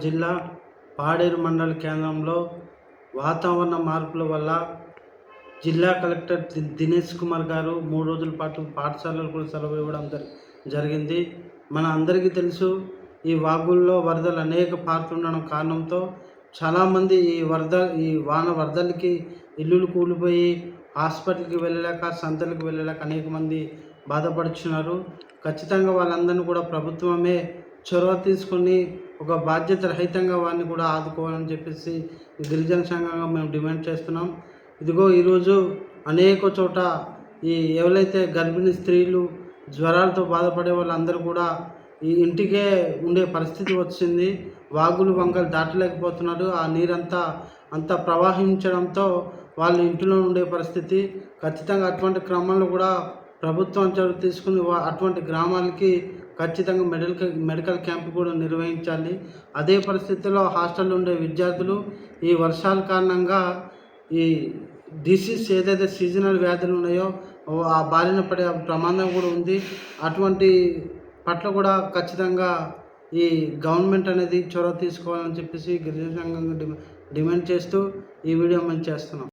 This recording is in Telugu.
జిల్లా పాడేరు మండల కేంద్రంలో వాతావరణ మార్పుల వల్ల జిల్లా కలెక్టర్ దినేష్ కుమార్ గారు 3 రోజుల పాటు పాఠశాలలు కూడా సెలవు ఇవ్వడం జరిగింది. మన అందరికీ తెలుసు, ఈ వాగుల్లో వరదలు అనేక పారుతుండడం కారణంతో చాలామంది ఈ వాన వరదలకి ఇల్లులు కూలిపోయి హాస్పిటల్కి వెళ్ళలేక, సంతలకు వెళ్ళలేక అనేక మంది బాధపడుతున్నారు. ఖచ్చితంగా వాళ్ళందరినీ కూడా ప్రభుత్వమే చొరవ తీసుకొని ఒక బాధ్యత రహితంగా వారిని కూడా ఆదుకోవాలని చెప్పేసి గిరిజన సంఘంగా మేము డిమాండ్ చేస్తున్నాం. ఇదిగో ఈరోజు అనేక చోట ఎవరైతే గర్భిణీ స్త్రీలు జ్వరాలతో బాధపడే వాళ్ళందరూ కూడా ఈ ఇంటికే ఉండే పరిస్థితి వచ్చింది. వాగులు వంకలు దాటలేకపోతున్నారు. ఆ నీరంతా ప్రవహించడంతో వాళ్ళు ఇంటిలో ఉండే పరిస్థితి. ఖచ్చితంగా అటువంటి క్రమంలో కూడా ప్రభుత్వం చొరవ తీసుకుని అటువంటి గ్రామాలకి ఖచ్చితంగా మెడికల్ క్యాంప్ కూడా నిర్వహించాలి. అదే పరిస్థితుల్లో హాస్టల్లో ఉండే విద్యార్థులు ఈ వర్షాల కారణంగా ఈ డిసీజ్ ఏదైతే సీజనల్ వ్యాధులు ఉన్నాయో ఆ బారిన పడే ప్రమాదం కూడా ఉంది. అటువంటి పట్ల కూడా ఖచ్చితంగా ఈ గవర్నమెంట్ అనేది చొరవ తీసుకోవాలని చెప్పేసి గిరిజన సంఘంగా డిమాండ్ చేస్తూ ఈ వీడియో మేము చేస్తున్నాం.